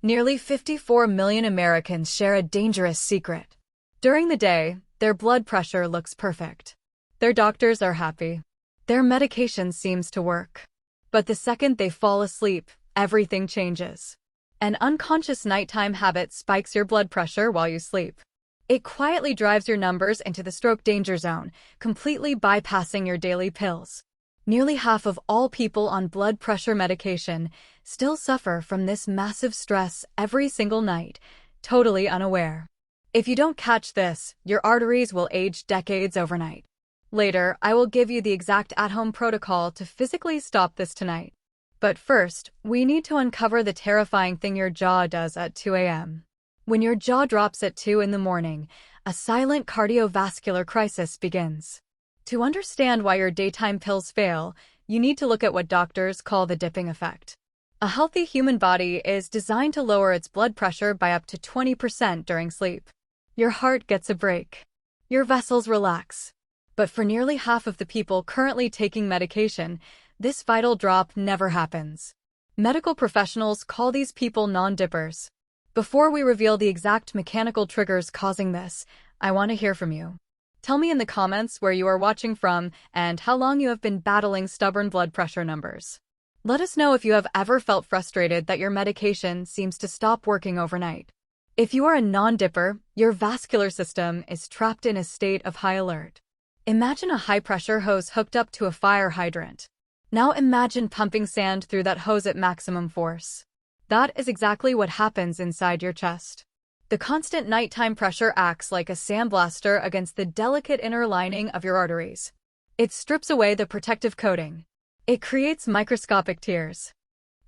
Nearly 54 million Americans share a dangerous secret. During the day, their blood pressure looks perfect. Their doctors are happy. Their medication seems to work. But the second they fall asleep, everything changes. An unconscious nighttime habit spikes your blood pressure while you sleep. It quietly drives your numbers into the stroke danger zone, completely bypassing your daily pills. Nearly half of all people on blood pressure medication still suffer from this massive stress every single night, totally unaware. If you don't catch this, your arteries will age decades overnight. Later, I will give you the exact at-home protocol to physically stop this tonight. But first, we need to uncover the terrifying thing your jaw does at 2 a.m. When your jaw drops at 2 in the morning, a silent cardiovascular crisis begins. To understand why your daytime pills fail, you need to look at what doctors call the dipping effect. A healthy human body is designed to lower its blood pressure by up to 20% during sleep. Your heart gets a break. Your vessels relax. But for nearly half of the people currently taking medication, this vital drop never happens. Medical professionals call these people non-dippers. Before we reveal the exact mechanical triggers causing this, I want to hear from you. Tell me in the comments where you are watching from and how long you have been battling stubborn blood pressure numbers. Let us know if you have ever felt frustrated that your medication seems to stop working overnight. If you are a non-dipper, your vascular system is trapped in a state of high alert. Imagine a high-pressure hose hooked up to a fire hydrant. Now imagine pumping sand through that hose at maximum force. That is exactly what happens inside your chest. The constant nighttime pressure acts like a sandblaster against the delicate inner lining of your arteries. It strips away the protective coating. It creates microscopic tears.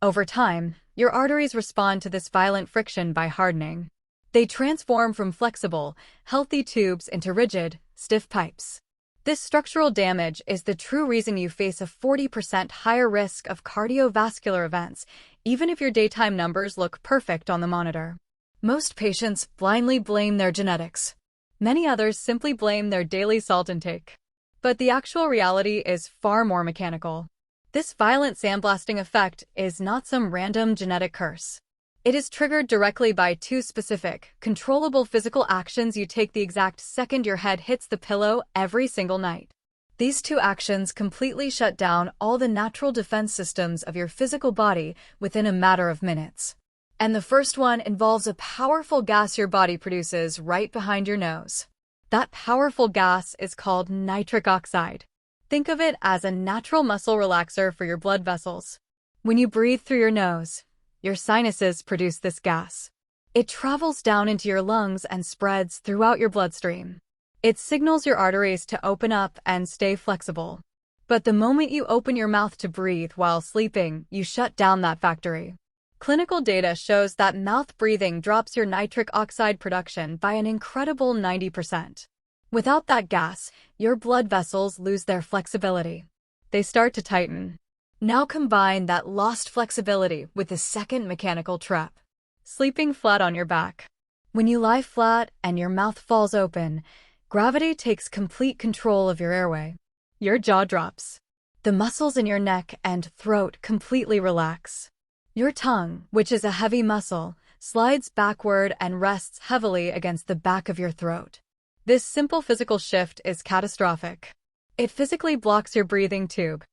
Over time, your arteries respond to this violent friction by hardening. They transform from flexible, healthy tubes into rigid, stiff pipes. This structural damage is the true reason you face a 40% higher risk of cardiovascular events, even if your daytime numbers look perfect on the monitor. Most patients blindly blame their genetics. Many others simply blame their daily salt intake. But the actual reality is far more mechanical. This violent sandblasting effect is not some random genetic curse. It is triggered directly by two specific, controllable physical actions you take the exact second your head hits the pillow every single night. These two actions completely shut down all the natural defense systems of your physical body within a matter of minutes. And the first one involves a powerful gas your body produces right behind your nose. That powerful gas is called nitric oxide. Think of it as a natural muscle relaxer for your blood vessels. When you breathe through your nose, your sinuses produce this gas. It travels down into your lungs and spreads throughout your bloodstream. It signals your arteries to open up and stay flexible. But the moment you open your mouth to breathe while sleeping, you shut down that factory. Clinical data shows that mouth breathing drops your nitric oxide production by an incredible 90%. Without that gas, your blood vessels lose their flexibility. They start to tighten. Now combine that lost flexibility with the second mechanical trap: sleeping flat on your back. When you lie flat and your mouth falls open, gravity takes complete control of your airway. Your jaw drops. The muscles in your neck and throat completely relax. Your tongue, which is a heavy muscle, slides backward and rests heavily against the back of your throat. This simple physical shift is catastrophic. It physically blocks your breathing tube.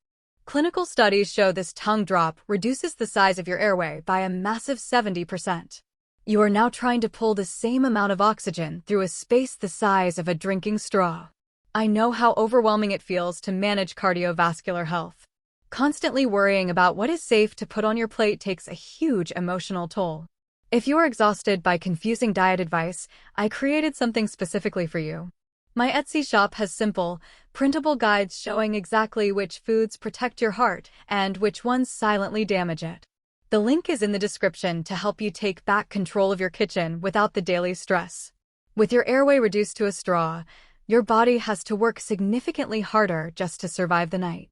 Clinical studies show this tongue drop reduces the size of your airway by a massive 70%. You are now trying to pull the same amount of oxygen through a space the size of a drinking straw. I know how overwhelming it feels to manage cardiovascular health. Constantly worrying about what is safe to put on your plate takes a huge emotional toll. If you are exhausted by confusing diet advice, I created something specifically for you. My Etsy shop has simple, printable guides showing exactly which foods protect your heart and which ones silently damage it. The link is in the description to help you take back control of your kitchen without the daily stress. With your airway reduced to a straw, your body has to work significantly harder just to survive the night.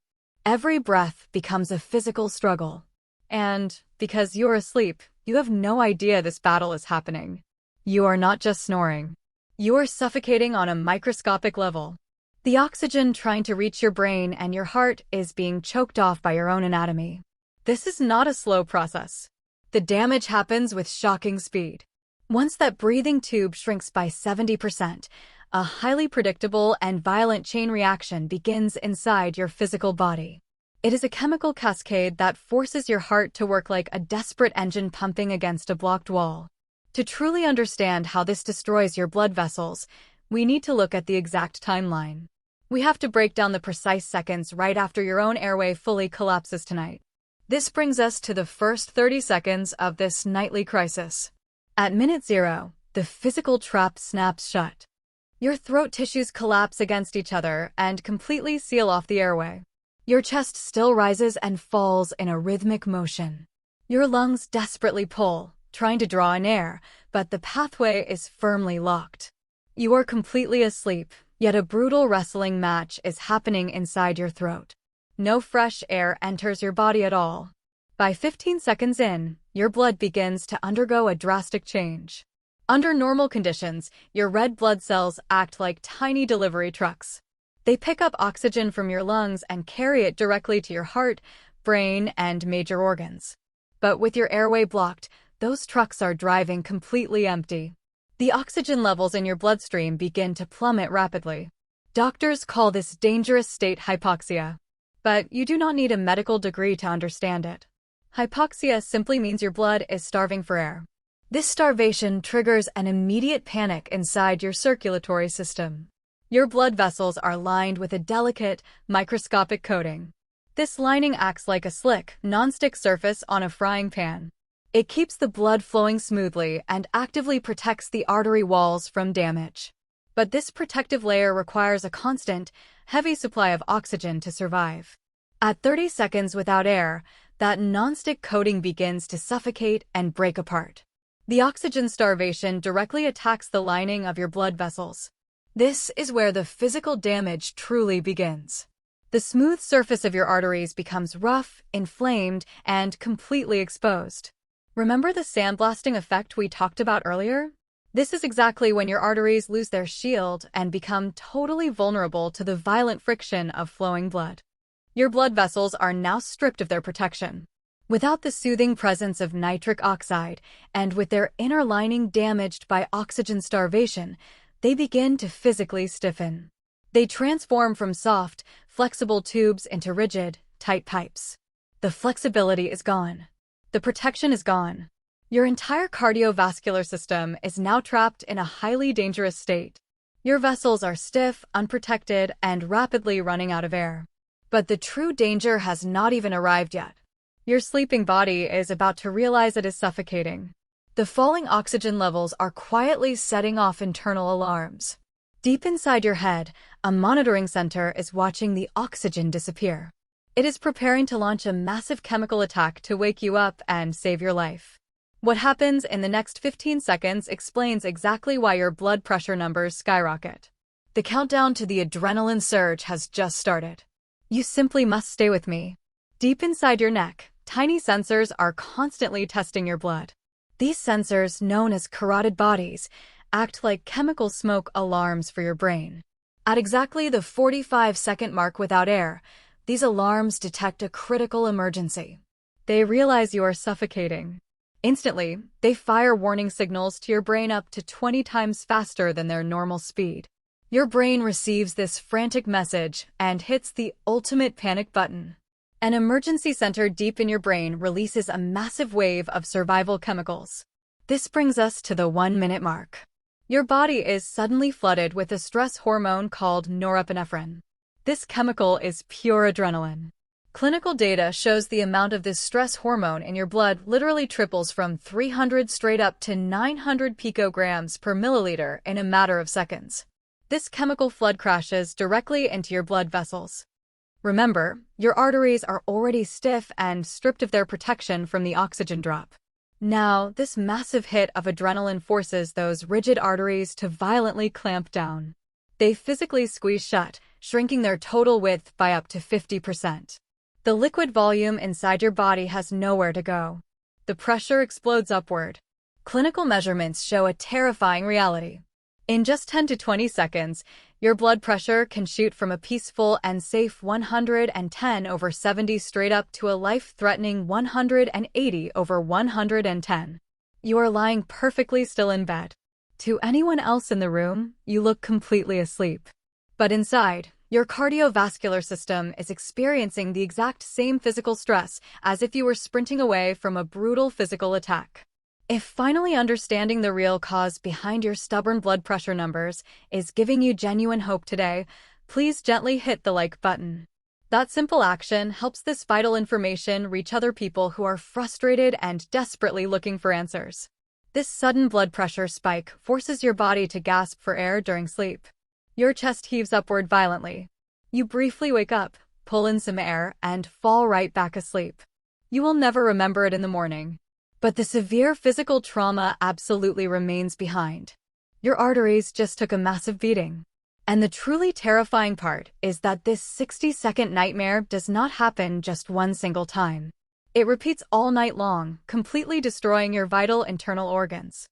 Every breath becomes a physical struggle. And because you're asleep, you have no idea this battle is happening. You are not just snoring. You are suffocating on a microscopic level. The oxygen trying to reach your brain and your heart is being choked off by your own anatomy. This is not a slow process. The damage happens with shocking speed. Once that breathing tube shrinks by 70%, a highly predictable and violent chain reaction begins inside your physical body. It is a chemical cascade that forces your heart to work like a desperate engine pumping against a blocked wall. To truly understand how this destroys your blood vessels, we need to look at the exact timeline. We have to break down the precise seconds right after your own airway fully collapses tonight. This brings us to the first 30 seconds of this nightly crisis. At minute 0, the physical trap snaps shut. Your throat tissues collapse against each other and completely seal off the airway. Your chest still rises and falls in a rhythmic motion. Your lungs desperately pull, trying to draw in air, but the pathway is firmly locked. You are completely asleep, yet a brutal wrestling match is happening inside your throat. No fresh air enters your body at all. By 15 seconds in, your blood begins to undergo a drastic change. Under normal conditions, your red blood cells act like tiny delivery trucks. They pick up oxygen from your lungs and carry it directly to your heart, brain, and major organs. But with your airway blocked, those trucks are driving completely empty. The oxygen levels in your bloodstream begin to plummet rapidly. Doctors call this dangerous state hypoxia. But you do not need a medical degree to understand it. Hypoxia simply means your blood is starving for air. This starvation triggers an immediate panic inside your circulatory system. Your blood vessels are lined with a delicate, microscopic coating. This lining acts like a slick, non-stick surface on a frying pan. It keeps the blood flowing smoothly and actively protects the artery walls from damage. But this protective layer requires a constant, heavy supply of oxygen to survive. At 30 seconds without air, that non-stick coating begins to suffocate and break apart. The oxygen starvation directly attacks the lining of your blood vessels. This is where the physical damage truly begins. The smooth surface of your arteries becomes rough, inflamed, and completely exposed. Remember the sandblasting effect we talked about earlier? This is exactly when your arteries lose their shield and become totally vulnerable to the violent friction of flowing blood. Your blood vessels are now stripped of their protection. Without the soothing presence of nitric oxide, and with their inner lining damaged by oxygen starvation, they begin to physically stiffen. They transform from soft, flexible tubes into rigid, tight pipes. The flexibility is gone. The protection is gone. Your entire cardiovascular system is now trapped in a highly dangerous state. Your vessels are stiff, unprotected, and rapidly running out of air. But the true danger has not even arrived yet. Your sleeping body is about to realize it is suffocating. The falling oxygen levels are quietly setting off internal alarms. Deep inside your head, a monitoring center is watching the oxygen disappear. It is preparing to launch a massive chemical attack to wake you up and save your life. What happens in the next 15 seconds explains exactly why your blood pressure numbers skyrocket. The countdown to the adrenaline surge has just started. You simply must stay with me. Deep inside your neck, tiny sensors are constantly testing your blood. These sensors, known as carotid bodies, act like chemical smoke alarms for your brain. At exactly the 45-second mark without air, these alarms detect a critical emergency. They realize you are suffocating. Instantly, they fire warning signals to your brain up to 20 times faster than their normal speed. Your brain receives this frantic message and hits the ultimate panic button. An emergency center deep in your brain releases a massive wave of survival chemicals. This brings us to the 1-minute mark. Your body is suddenly flooded with a stress hormone called norepinephrine. This chemical is pure adrenaline. Clinical data shows the amount of this stress hormone in your blood literally triples from 300 straight up to 900 picograms per milliliter in a matter of seconds. This chemical flood crashes directly into your blood vessels. Remember, your arteries are already stiff and stripped of their protection from the oxygen drop. Now, this massive hit of adrenaline forces those rigid arteries to violently clamp down. They physically squeeze shut, shrinking their total width by up to 50%. The liquid volume inside your body has nowhere to go. The pressure explodes upward. Clinical measurements show a terrifying reality. In just 10 to 20 seconds, Your blood pressure can shoot from a peaceful and safe 110/70 straight up to a life-threatening 180/110. You are lying perfectly still in bed. To anyone else in the room, you look completely asleep. But inside, your cardiovascular system is experiencing the exact same physical stress as if you were sprinting away from a brutal physical attack. If finally understanding the real cause behind your stubborn blood pressure numbers is giving you genuine hope today, please gently hit the like button. That simple action helps this vital information reach other people who are frustrated and desperately looking for answers. This sudden blood pressure spike forces your body to gasp for air during sleep. Your chest heaves upward violently. You briefly wake up, pull in some air, and fall right back asleep. You will never remember it in the morning. But the severe physical trauma absolutely remains behind. Your arteries just took a massive beating. And the truly terrifying part is that this 60-second nightmare does not happen just one single time. It repeats all night long, completely destroying your vital internal organs.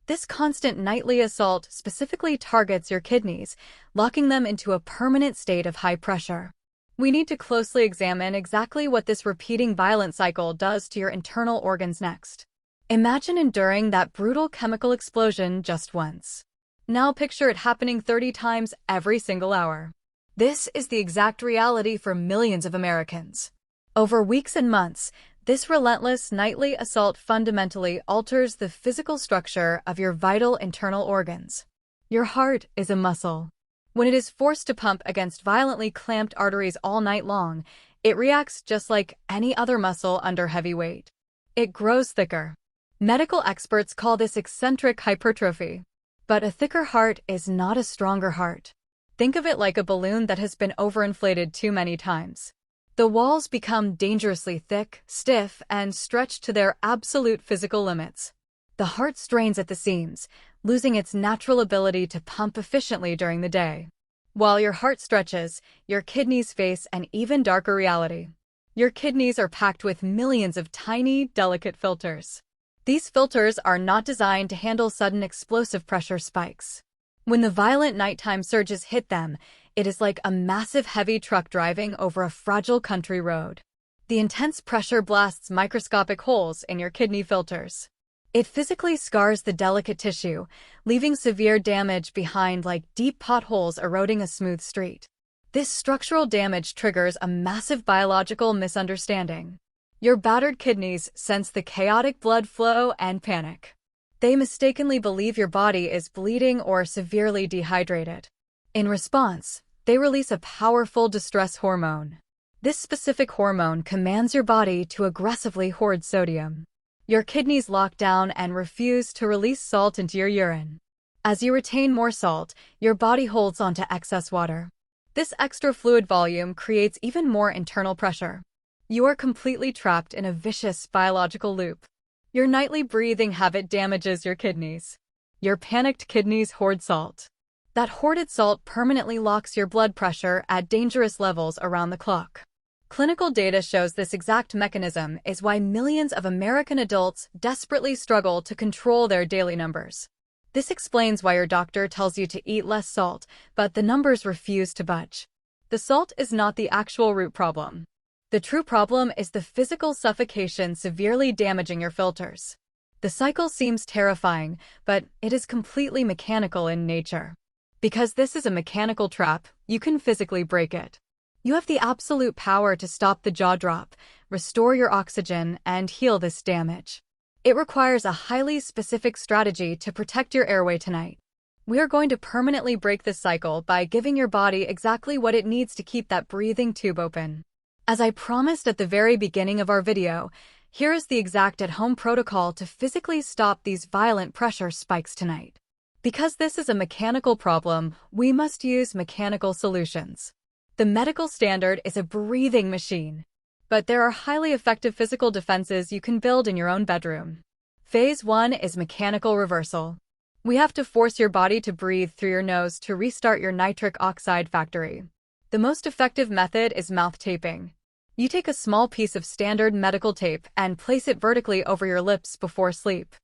This constant nightly assault specifically targets your kidneys, locking them into a permanent state of high pressure. We need to closely examine exactly what this repeating violent cycle does to your internal organs next. Imagine enduring that brutal chemical explosion just once. Now picture it happening 30 times every single hour. This is the exact reality for millions of Americans. Over weeks and months, this relentless nightly assault fundamentally alters the physical structure of your vital internal organs. Your heart is a muscle. When it is forced to pump against violently clamped arteries all night long, it reacts just like any other muscle under heavy weight. It grows thicker. Medical experts call this eccentric hypertrophy. But a thicker heart is not a stronger heart. Think of it like a balloon that has been overinflated too many times. The walls become dangerously thick, stiff, and stretched to their absolute physical limits. The heart strains at the seams, losing its natural ability to pump efficiently during the day. While your heart stretches, your kidneys face an even darker reality. Your kidneys are packed with millions of tiny, delicate filters. These filters are not designed to handle sudden explosive pressure spikes. When the violent nighttime surges hit them, it is like a massive heavy truck driving over a fragile country road. The intense pressure blasts microscopic holes in your kidney filters. It physically scars the delicate tissue, leaving severe damage behind like deep potholes eroding a smooth street. This structural damage triggers a massive biological misunderstanding. Your battered kidneys sense the chaotic blood flow and panic. They mistakenly believe your body is bleeding or severely dehydrated. In response, they release a powerful distress hormone. This specific hormone commands your body to aggressively hoard sodium. Your kidneys lock down and refuse to release salt into your urine. As you retain more salt, your body holds onto excess water. This extra fluid volume creates even more internal pressure. You are completely trapped in a vicious biological loop. Your nightly breathing habit damages your kidneys. Your panicked kidneys hoard salt. That hoarded salt permanently locks your blood pressure at dangerous levels around the clock. Clinical data shows this exact mechanism is why millions of American adults desperately struggle to control their daily numbers. This explains why your doctor tells you to eat less salt, but the numbers refuse to budge. The salt is not the actual root problem. The true problem is the physical suffocation severely damaging your filters. The cycle seems terrifying, but it is completely mechanical in nature. Because this is a mechanical trap, you can physically break it. You have the absolute power to stop the jaw drop, restore your oxygen, and heal this damage. It requires a highly specific strategy to protect your airway tonight. We are going to permanently break this cycle by giving your body exactly what it needs to keep that breathing tube open. As I promised at the very beginning of our video, here is the exact at-home protocol to physically stop these violent pressure spikes tonight. Because this is a mechanical problem, we must use mechanical solutions. The medical standard is a breathing machine. But there are highly effective physical defenses you can build in your own bedroom. Phase 1 is mechanical reversal. We have to force your body to breathe through your nose to restart your nitric oxide factory. The most effective method is mouth taping. You take a small piece of standard medical tape and place it vertically over your lips before sleep.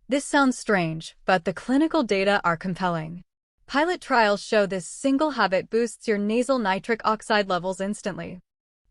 This sounds strange, but the clinical data are compelling. Pilot trials show this single habit boosts your nasal nitric oxide levels instantly.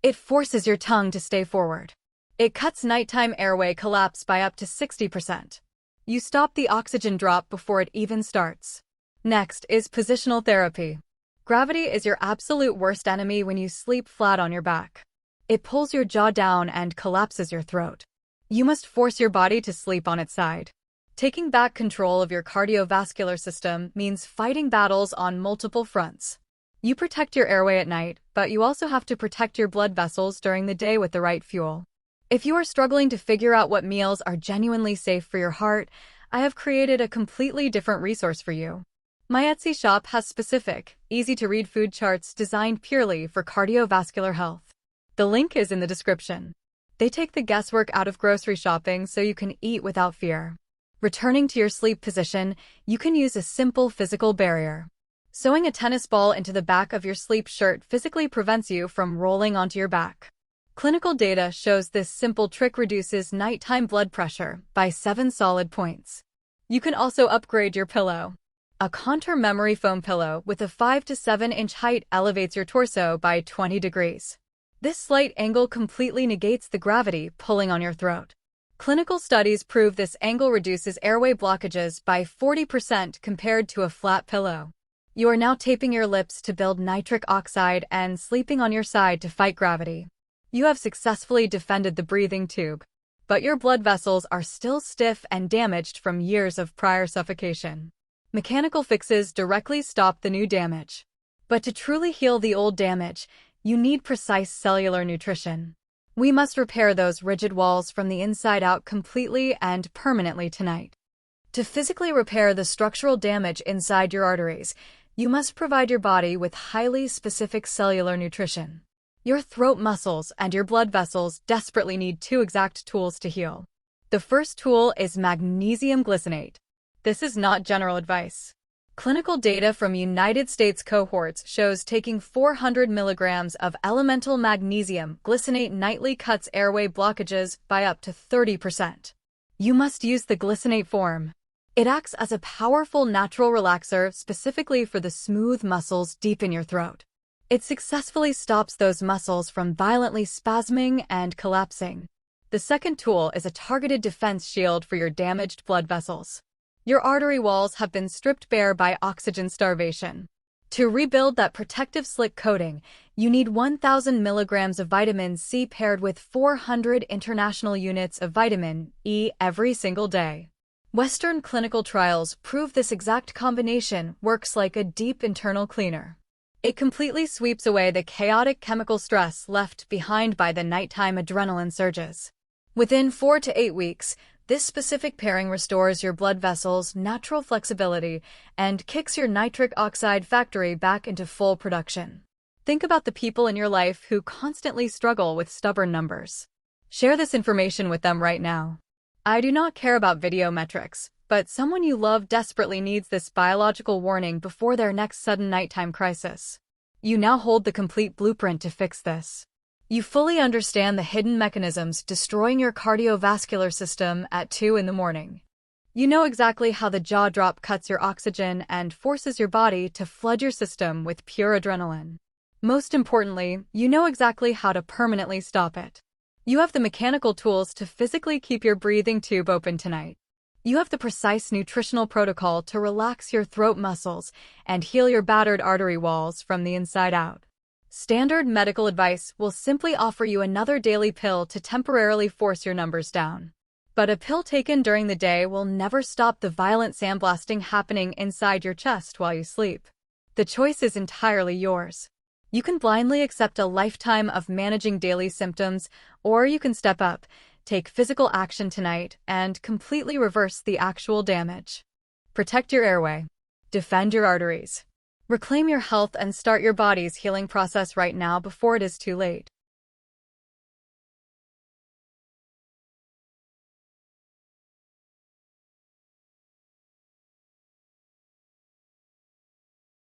It forces your tongue to stay forward. It cuts nighttime airway collapse by up to 60%. You stop the oxygen drop before it even starts. Next is positional therapy. Gravity is your absolute worst enemy when you sleep flat on your back. It pulls your jaw down and collapses your throat. You must force your body to sleep on its side. Taking back control of your cardiovascular system means fighting battles on multiple fronts. You protect your airway at night, but you also have to protect your blood vessels during the day with the right fuel. If you are struggling to figure out what meals are genuinely safe for your heart, I have created a completely different resource for you. My Etsy shop has specific, easy-to-read food charts designed purely for cardiovascular health. The link is in the description. They take the guesswork out of grocery shopping so you can eat without fear. Returning to your sleep position, you can use a simple physical barrier. Sewing a tennis ball into the back of your sleep shirt physically prevents you from rolling onto your back. Clinical data shows this simple trick reduces nighttime blood pressure by 7 solid points. You can also upgrade your pillow. A contour memory foam pillow with a 5 to 7 inch height elevates your torso by 20 degrees. This slight angle completely negates the gravity pulling on your throat. Clinical studies prove this angle reduces airway blockages by 40% compared to a flat pillow. You are now taping your lips to build nitric oxide and sleeping on your side to fight gravity. You have successfully defended the breathing tube, but your blood vessels are still stiff and damaged from years of prior suffocation. Mechanical fixes directly stop the new damage. But to truly heal the old damage, you need precise cellular nutrition. We must repair those rigid walls from the inside out completely and permanently tonight. To physically repair the structural damage inside your arteries, you must provide your body with highly specific cellular nutrition. Your throat muscles and your blood vessels desperately need 2 exact tools to heal. The first tool is magnesium glycinate. This is not general advice. Clinical data from United States cohorts shows taking 400 milligrams of elemental magnesium glycinate nightly cuts airway blockages by up to 30%. You must use the glycinate form. It acts as a powerful natural relaxer specifically for the smooth muscles deep in your throat. It successfully stops those muscles from violently spasming and collapsing. The second tool is a targeted defense shield for your damaged blood vessels. Your artery walls have been stripped bare by oxygen starvation. To rebuild that protective slick coating, you need 1,000 milligrams of vitamin C paired with 400 international units of vitamin E every single day. Western clinical trials prove this exact combination works like a deep internal cleaner. It completely sweeps away the chaotic chemical stress left behind by the nighttime adrenaline surges. Within 4 to 8 weeks, this specific pairing restores your blood vessels' natural flexibility and kicks your nitric oxide factory back into full production. Think about the people in your life who constantly struggle with stubborn numbers. Share this information with them right now. I do not care about video metrics, but someone you love desperately needs this biological warning before their next sudden nighttime crisis. You now hold the complete blueprint to fix this. You fully understand the hidden mechanisms destroying your cardiovascular system at 2 in the morning. You know exactly how the jaw drop cuts your oxygen and forces your body to flood your system with pure adrenaline. Most importantly, you know exactly how to permanently stop it. You have the mechanical tools to physically keep your breathing tube open tonight. You have the precise nutritional protocol to relax your throat muscles and heal your battered artery walls from the inside out. Standard medical advice will simply offer you another daily pill to temporarily force your numbers down. But a pill taken during the day will never stop the violent sandblasting happening inside your chest while you sleep. The choice is entirely yours. You can blindly accept a lifetime of managing daily symptoms, or you can step up, take physical action tonight, and completely reverse the actual damage. Protect your airway. Defend your arteries. Reclaim your health and start your body's healing process right now before it is too late.